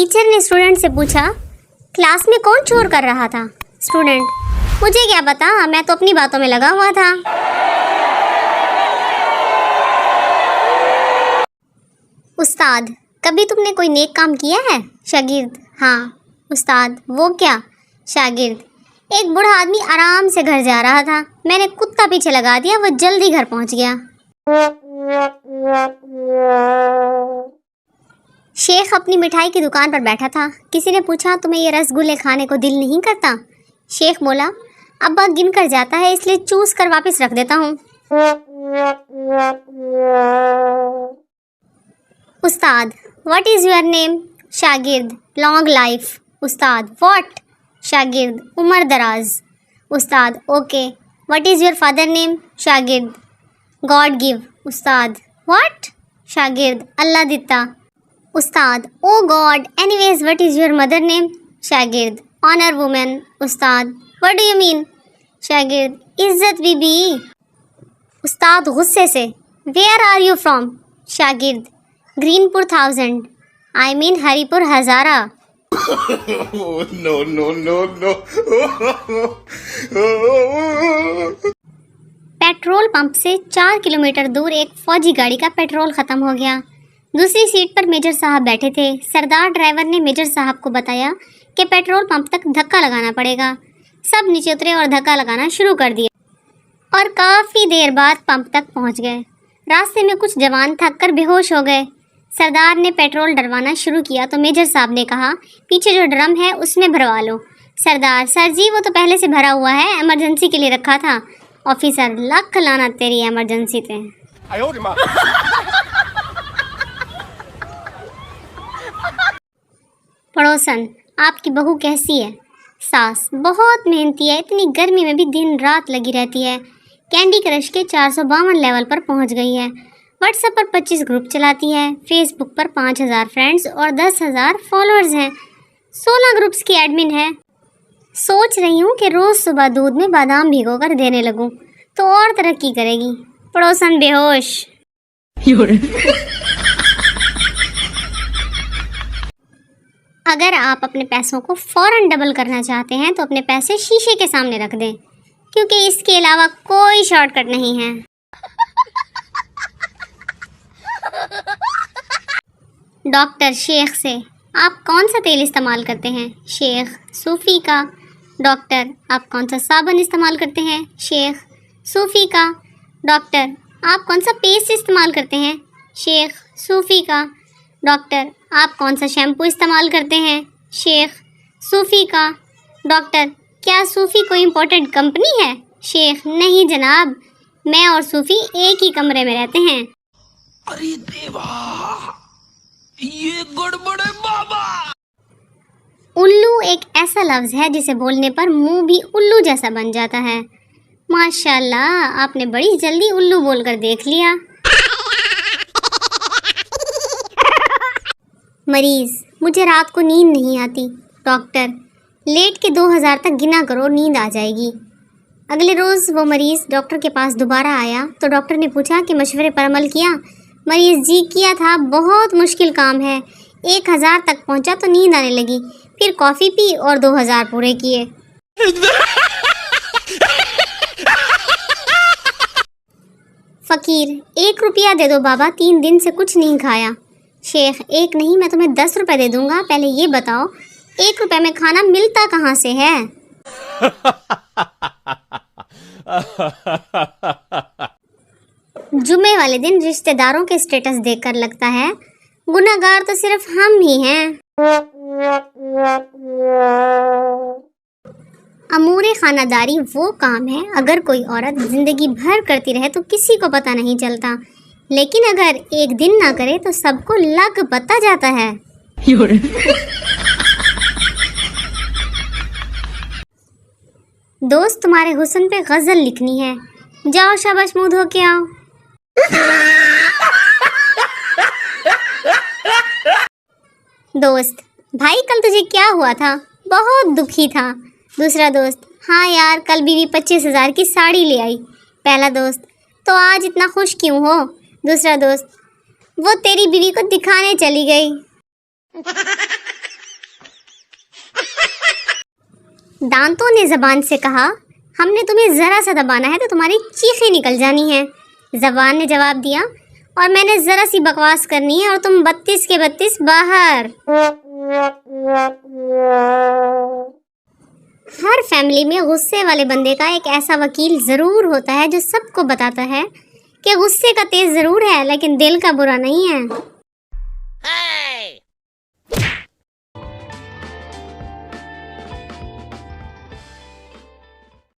Teacher ने student से पूछा, क्लास में कौन चोर कर रहा था? स्टूडेंट, मुझे क्या पता, मैं तो अपनी बातों में लगा हुआ था। उस्ताद, कभी तुमने कोई नेक काम किया है? शागिर्द, हाँ। उस्ताद, वो क्या? शागिर्द, एक बूढ़ा आदमी आराम से घर जा रहा था, मैंने कुत्ता पीछे लगा दिया, वो जल्दी घर पहुंच गया। शेख अपनी मिठाई की दुकान पर बैठा था, किसी ने पूछा, तुम्हें ये रसगुल्ले खाने को दिल नहीं करता? शेख बोला, अब्बा गिन कर जाता है इसलिए चूस कर वापस रख देता हूँ। उस्ताद, व्हाट इज़ योर नेम? शागिर्द, लॉन्ग लाइफ। उस्ताद, व्हाट? शागिर्द, उम्र दराज। उस्ताद, okay. What is your father name? शागिर्द, गॉड गिव। उस्ताद, व्हाट? शागिर्द, अल्लाह दिता। उस्ताद, oh God, anyways what is your mother name? शागिर्द, ऑनर वुमेन। उस्ताद, व्हाट डू यू मीन? शागिर्द, इज्जत बीबी। उस्ताद गुस्से से, वेयर आर यू फ्रॉम? शागिर्द, ग्रीनपुर 1000, I mean Haripur Hazara. no. Petrol pump से 4 किलोमीटर दूर एक फौजी गाड़ी का पेट्रोल ख़त्म हो गया। दूसरी सीट पर मेजर साहब बैठे थे। सरदार ड्राइवर ने मेजर साहब को बताया कि पेट्रोल पंप तक धक्का लगाना पड़ेगा। सब नीचे उतरे और धक्का लगाना शुरू कर दिया और काफ़ी देर बाद पंप तक पहुंच गए। रास्ते में कुछ जवान थक कर बेहोश हो गए। सरदार ने पेट्रोल डलवाना शुरू किया तो मेजर साहब ने कहा, पीछे जो ड्रम है उसमें भरवा लो। सरदार, सर जी वो तो पहले से भरा हुआ है, इमरजेंसी के लिए रखा था। ऑफिसर, लख लाना तेरी इमरजेंसी पे। पड़ोसन, आपकी बहू कैसी है? सास, बहुत मेहनती है, इतनी गर्मी में भी दिन रात लगी रहती है। कैंडी क्रश के 452 लेवल पर पहुंच गई है। व्हाट्सएप पर 25 ग्रुप चलाती है। फेसबुक पर 5000 फ्रेंड्स और 10,000 फॉलोअर्स हैं। 16 ग्रुप्स की एडमिन है। सोच रही हूँ कि रोज़ सुबह दूध में बादाम भिगो कर देने लगूँ तो और तरक्की करेगी। पड़ोसन बेहोश। अगर आप अपने पैसों को फ़ौरन डबल करना चाहते हैं तो अपने पैसे शीशे के सामने रख दें, क्योंकि इसके अलावा कोई शॉर्टकट नहीं है। डॉक्टर शेख से, आप कौन सा तेल इस्तेमाल करते हैं? शेख, सूफ़ी का। डॉक्टर, आप कौन सा साबुन इस्तेमाल करते हैं? शेख, सूफ़ी का। डॉक्टर, आप कौन सा पेस्ट इस्तेमाल करते हैं? शेख, सूफ़ी का। डॉक्टर, आप कौन सा शैम्पू इस्तेमाल करते हैं? शेख, सूफ़ी का। डॉक्टर, क्या सूफ़ी कोई इम्पोर्टेंट कंपनी है? शेख, नहीं जनाब, मैं और सूफ़ी एक ही कमरे में रहते हैं। अरे देवा, ये गड़बड़ है बाबा। उल्लू एक ऐसा लफ्ज़ है जिसे बोलने पर मुंह भी उल्लू जैसा बन जाता है। माशाल्लाह, आपने बड़ी जल्दी उल्लू बोलकर देख लिया। मरीज़, मुझे रात को नींद नहीं आती। डॉक्टर, लेट के 2000 तक गिना करो, नींद आ जाएगी। अगले रोज़ वो मरीज़ डॉक्टर के पास दोबारा आया तो डॉक्टर ने पूछा कि मशवरे पर अमल किया? मरीज़, जी किया था, बहुत मुश्किल काम है। 1000 तक पहुंचा तो नींद आने लगी, फिर कॉफ़ी पी और 2000 पूरे किए। फ़कीर, 1 रुपया दे दो बाबा, 3 दिन से कुछ नहीं खाया। शेख, 1 नहीं, मैं तुम्हें 10 रुपये दे दूंगा। पहले ये बताओ, 1 रुपये में खाना मिलता कहाँ से है? जुमे वाले दिन रिश्तेदारों के स्टेटस देखकर लगता है गुनहगार तो सिर्फ हम ही हैं। अमूरे खानादारी वो काम है अगर कोई औरत जिंदगी भर करती रहे तो किसी को पता नहीं चलता, लेकिन अगर एक दिन ना करे तो सबको लग पता जाता है। दोस्त, तुम्हारे हुस्न पे गजल लिखनी है, जाओ शाबाश मुंह धो के आओ। दोस्त, भाई कल तुझे क्या हुआ था? बहुत दुखी था। दूसरा दोस्त, हाँ यार, कल बीवी 25,000 की साड़ी ले आई। पहला दोस्त, तो आज इतना खुश क्यों हो? दूसरा दोस्त, वो तेरी बीवी को दिखाने चली गई। दांतों ने ज़बान से कहा, हमने तुम्हें ज़रा सा दबाना है तो तुम्हारी चीखें निकल जानी है। ज़बान ने जवाब दिया, और मैंने ज़रा सी बकवास करनी है और तुम 32 के 32 बाहर। हर फैमिली में गुस्से वाले बंदे का एक ऐसा वकील ज़रूर होता है जो सबको बताता है कि गुस्से का तेज़ ज़रूर है लेकिन दिल का बुरा नहीं है।